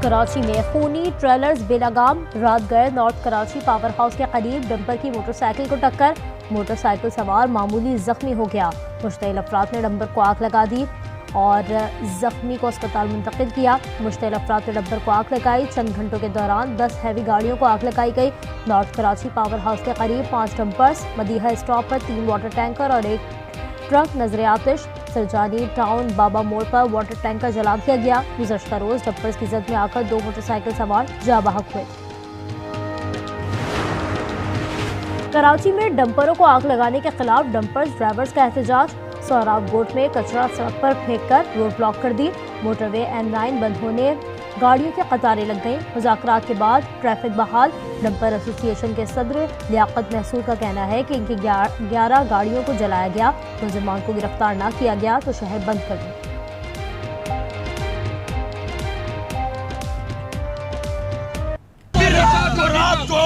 कराची में खूनी ट्रेलर्स बेलगाम, रात गए नॉर्थ कराची पावर हाउस के करीब डंपर की मोटरसाइकिल को टक्कर, मोटरसाइकिल सवार मामूली जख्मी हो गया। मुश्तइल अफराद ने डंपर को आग लगा दी और जख्मी को अस्पताल मुंतकिल किया। मुश्तइल अफराद ने डंपर को आग लगाई। चंद घंटों के दौरान 10 हैवी गाड़ियों को आग लगाई गई। नॉर्थ कराची पावर हाउस के करीब 5 डंपर्स, मदीहा स्टॉप पर 3 वाटर टैंकर और 1 ट्रक नजर आतिश। सरजानी टाउन बाबा मोड़ पर वाटर टैंकर जला दिया गया। गुज़श्ता रोज डंपर्स की जद में आकर 2 मोटरसाइकिल सवार जाँ बहक हुए। कराची में डंपरों को आग लगाने के खिलाफ डंपर्स ड्राइवर्स का एहतजाज। सोहराब गोट में कचरा सड़क पर फेंककर रोड ब्लॉक कर दी। मोटरवे N9 बंद होने गाड़ियों की कतारें लग गईं। मुज़ाकरात के बाद ट्रैफिक बहाल। डंपर एसोसिएशन के सदर लियाकत महसूर का कहना है कि इनकी 11 गाड़ियों को जलाया गया। मुलजिमान को गिरफ्तार न किया गया तो शहर बंद कर दिया। रात को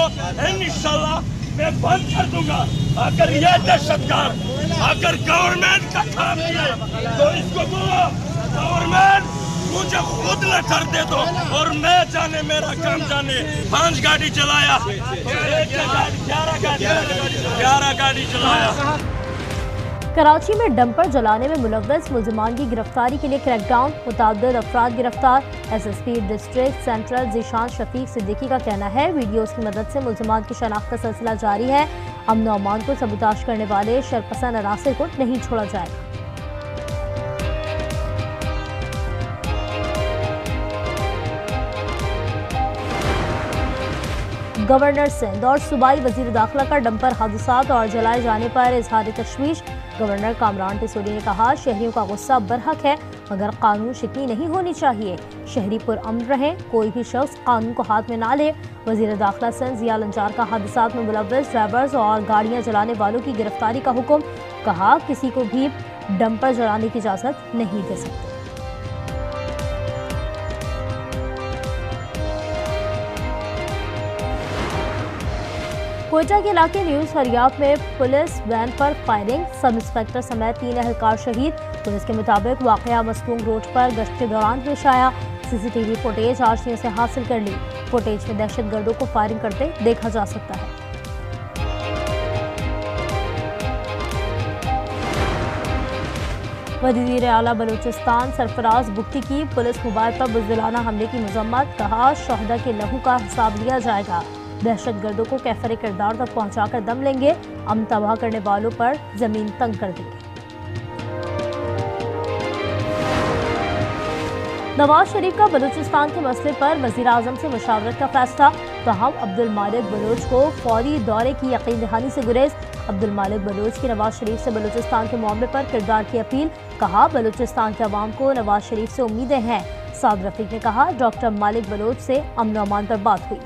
इंशाल्लाह मैं बंद कर दूंगा। अगर ये दहशतगर्द अगर गवर्नमेंट का काम किया तो इसको बोलो गवर्नमेंट मुझे खुद लेटर दे दो और मैं जाने मेरा काम जाने। 5 गाड़ी चलाया, 11 गाड़ी चलाया। कराची में डंपर जलाने में मुलव्वस मुलजिमान की गिरफ्तारी के लिए क्रैकडाउन, मुतअद्दिद अफराद गिरफ्तार। SSP district central Zeeshan Shafiq Siddiqui का कहना है वीडियोस की मदद से मुलजिमान की शनाख्त का सिलसिला जारी है। अमन और अमान को सबूताश करने वाले शरपसंद अनासिर को नहीं छोड़ा जाएगा। गवर्नर सिंध और सूबाई वजीर दाखिला का डंपर हादसात और जलाए जाने पर इजहार तशवीश। गवर्नर कामरान टिसोली ने कहा शहरियों का गुस्सा बरहक है मगर कानून शिकनी नहीं होनी चाहिए। शहरी पुरअमन रहें, कोई भी शख्स कानून को हाथ में ना ले। वजीर दाखिला सिंध जिया लंजार का हादसात में मुलव्वस ड्राइवर्स और गाड़ियां जलाने वालों की गिरफ्तारी का हुक्म। कहा किसी को भी डंपर जलाने की इजाजत नहीं दे सकते। कोयटा के इलाके न्यूज फरियाब में पुलिस वैन पर फायरिंग, सब इंस्पेक्टर समेत 3 एहलकार शहीद। पुलिस के मुताबिक वाकया मस्तूंग रोड पर गश्त के दौरान पेश आया। CCTV फुटेज आर्शियों से हासिल कर ली। फुटेज में दहशतगर्दों को फायरिंग करते देखा जा सकता है। वज़ीर आला बलूचिस्तान सरफराज बुख्ती की पुलिस मोबाइल पर बुज़दिलाना हमले की मजम्मत। कहा शहदा के लहू का हिसाब लिया जाएगा। दहशतगर्दों को कैफरे किरदार तक पहुंचाकर दम लेंगे। अमन तबाह करने वालों पर जमीन तंग कर देंगे। नवाज शरीफ का बलूचिस्तान के मसले पर वज़ीर आज़म से मुशावरत का फैसला। ताहम अब्दुल मालिक बलोच को फौरी दौरे की यकीन दहानी से गुरेज। अब्दुल मालिक बलोच की नवाज शरीफ से बलूचिस्तान के मामले पर किरदार की अपील। कहा बलूचिस्तान के अवाम को नवाज शरीफ से उम्मीदें हैं। साद रफीक ने कहा डॉक्टर मालिक बलोच से अमन और अमान पर बात हुई।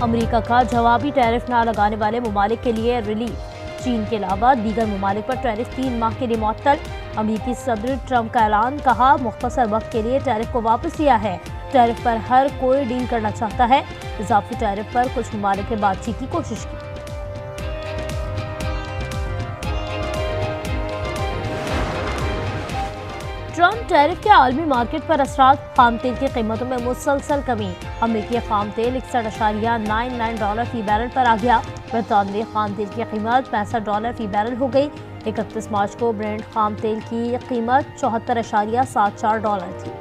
अमेरिका का जवाबी टैरिफ न लगाने वाले ममालिक के लिए रिलीफ। चीन के अलावा दीगर ममालिक पर टैरिफ 3 माह के लिए मुअत्तल। अमेरिकी सदर ट्रंप का ऐलान। कहा मुख्तसर वक्त के लिए टैरिफ को वापस लिया है। टैरिफ पर हर कोई डील करना चाहता है। इजाफी टैरिफ पर कुछ ममालिक ने बातचीत की कोशिश की। ट्रंप टैरिफ के आलमी मार्केट पर असरात। खाम तेल की कीमतों में मुसलसल कमी। अमेरिकी खाम तेल $61.99 फी बैरल पर आ गया। बरतानवी खाम तेल की कीमत $65 फी बैरल हो गई। 31 मार्च को ब्रेंट खाम तेल की कीमत $74.74 थी।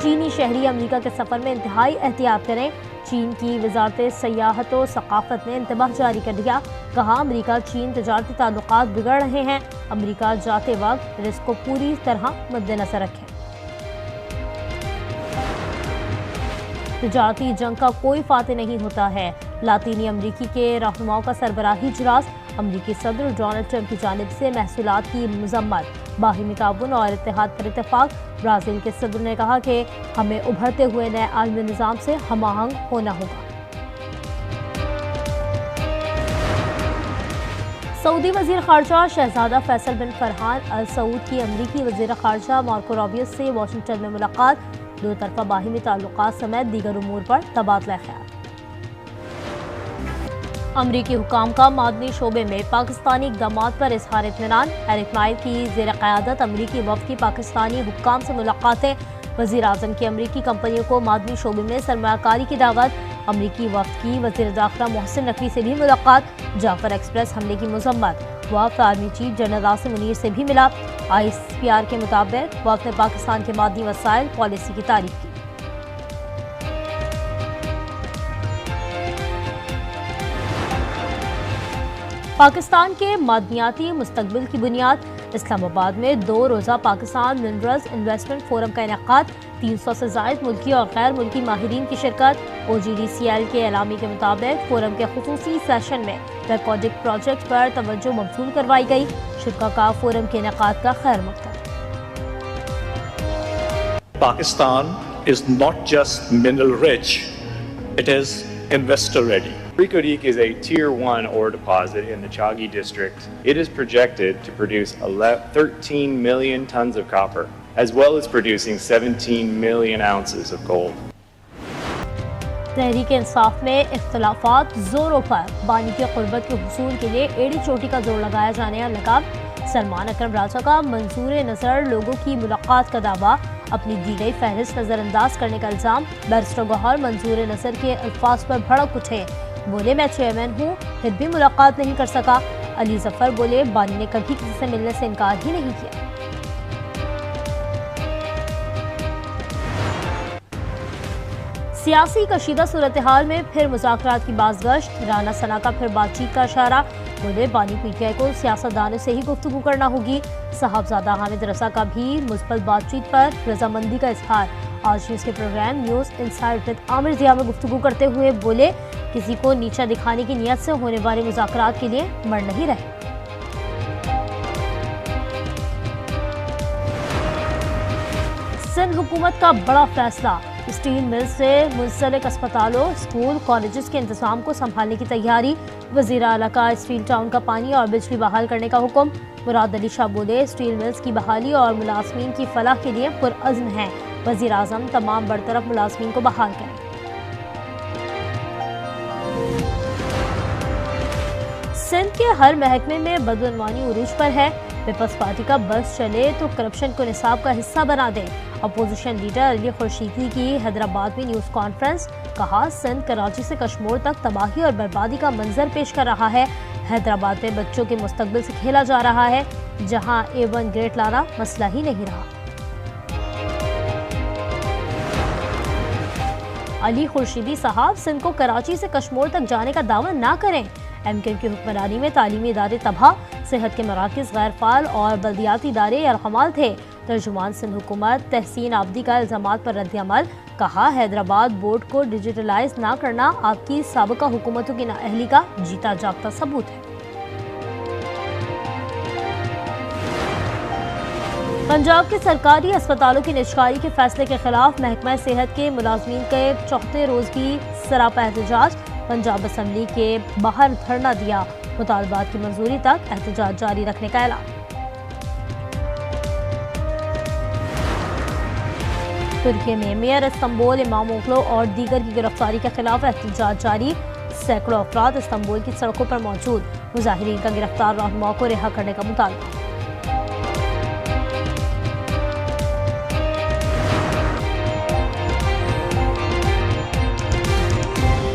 चीनी शहरी अमेरिका के सफर में इंतहाई एहतियात करें। चीन की वजारत सयाहत और सकाफत ने इंतबाह जारी कर दिया। कहा अमेरिका चीन तजारती ताल्लुकात बिगड़ रहे हैं। अमेरिका जाते वक्त रिस्क को पूरी तरह मद्देनजर रखें। तजारती जंग का कोई फाते नहीं होता है। लातीनी अमरीकी के रहनुमाओं का सरबराही इजलास। अमरीकी सदर डोनाल्ड ट्रंप की जानिब से महसूलात की मजम्मत। बाहिमी ताउन और इत्तेहाद पर इत्तेफाक। ब्राज़ील के सदर ने कहा कि हमें उभरते हुए नए आलमी निज़ाम से हमाहंग होना होगा। सऊदी वज़ीर ख़ारजा शहज़ादा फैसल बिन फरहान अल सऊद की अमरीकी वज़ीर ख़ारजा मार्को रूबियो से वाशिंगटन में मुलाकात। दो तरफ़ा बाहिमी ताल्लुकात समेत दीगर उमूर पर तबादला ख्याल। अमरीकी हुकाम का मादनी शोबे में पाकिस्तानी इक़दामात पर इजहार इत्मीनान। एरिक माइल की ज़ेर क़यादत अमरीकी वफ़द की पाकिस्तानी हुक्काम से मुलाकातें। वज़ीर आज़म की अमरीकी कंपनियों को मादनी शोबे में सरमायाकारी की दावत। अमरीकी वफ़द की वज़ीर दाखिला मोहसिन नकवी से भी मुलाकात। जाफर एक्सप्रेस हमले की मज़म्मत। वफ़द army chief general Asim Munir से भी मिला। ICPR के मुताबिक वफ़द ने पाकिस्तान के मादनी वसाइल पॉलिसी की तारीफ की। पाकिस्तान के मादनियाती मुस्तकबिल की बुनियाद। इस्लामाबाद में 2 रोज़ा पाकिस्तान मिनरल्स इन्वेस्टमेंट फोरम का इनेकाद। 300 से ज़ायद मुल्की और गैर मुल्की माहिरीन की शिरकत। OGDCL के एलामी के मुताबिक फोरम के खुसूसी सेशन में रेकॉर्डिंग प्रोजेक्ट पर तवज्जो मबसूल करवाई गई। शिरका का फोरम के इनेकाद का खैर मकसद। Pakistan is not just mineral rich, it is investor ready. Reko Diq is a Tier 1 ore deposit in the Chagi district. It is projected to produce 13 million tons of copper, as well as producing 17 million ounces of gold. Tehreek Insaf में इख्तलाफात जोरों पर। बानी की क़ुर्बत के हुसूल के लिए एड़ी चोटी का जोर लगाया जाने लगा। सलमान अकरम राजा का मंजूर नज़र लोगों की मुलाकात का दावा। अपनी दी गई फहरिस्त नज़रअंदाज करने का इल्ज़ाम। बैरिस्टर गौहर मंजूर नज़र के अल्फाज पर भड़क उठे। बोले मैं चेयरमैन हूँ फिर भी मुलाकात नहीं कर सका। अली जफर बोले बानी ने कभी किसी से मिलने से इनकार ही नहीं किया। सियासी कशीदा सूरत हाल में फिर मुज़ाकरात की बाज़गश्त। राना सना का फिर बातचीत का इशारा। बोले बानी PTI को सियासतदानों से ही गुफ्तगू करना होगी। साहबजादा हामिद रजा का भी मुस्बत बातचीत पर रजामंदी का इजहार। आज न्यूज़ के programme news inside with Aamir Zia में गुफ्तगू करते हुए बोले किसी को नीचा दिखाने की नीयत से होने वाले मुज़ाकरात के लिए मर नहीं रहे। सिंध हुकूमत का बड़ा फैसला। स्टील मिल से मुंसलिक अस्पतालों स्कूल कॉलेजेस के इंतजाम को संभालने की तैयारी। वज़ीर आला का स्टील टाउन का पानी और बिजली बहाल करने का हुक्म। मुराद अली शाह बोले स्टील मिल्स की बहाली और मुलाजमीन की फलाह के लिए पुरअज़्म हैं। वज़ीर आज़म तमाम बरतरफ मुलाजमीन को बहाल करें। सिंध के हर महकमे में बदअनवानी उरूज पर है। पीपल्स पार्टी का बस चले तो करप्शन को निसाब का हिस्सा बना दें। अपोजिशन लीडर अली खुर्शीदी की हैदराबाद में न्यूज़ कॉन्फ्रेंस। कहा सिंध कराची से कश्मीर तक तबाही और बर्बादी का मंजर पेश कर रहा है। हैदराबाद में बच्चों के मुस्तकबिल से खेला जा रहा है, जहां A1 ग्रेड लाना मसला ही नहीं रहा। अली खुर्शीदी साहब सिंध को कराची से कश्मीर तक जाने का दावा ना करें। MKM की हुक्मरानी में तालीमी इदारे तबाह, सेहत के मराकज़ गैर फाल और बल्दियाती इदारे यरगमाल थे। तर्जुमान सिंध हुकूमत तहसीन आबदी का इल्ज़ामात पर रद्द-ए-अमल। कहा हैदराबाद बोर्ड को डिजिटलाइज ना करना आपकी साबिका हुकूमतों की नाअहली का जीता जागता सबूत है। पंजाब के सरकारी अस्पतालों की निजकारी के फैसले के खिलाफ महकमा सेहत के मुलाजमीन के चौथे रोज की सरापा एहतजाज। पंजाब असम्बली के बाहर धरना दिया। मुतालबात की मंजूरी तक एहतजाज जारी रखने का ऐलान। तुर्की में मेयर इस्तांबुल इमामोग्लो और दीगर की गिरफ्तारी के खिलाफ एहतजाज जारी। सैकड़ों अफराद इस्तांबुल की सड़कों पर मौजूद। मुजाहिरीन का गिरफ्तार रहनुमा को रिहा करने का मुतालबा।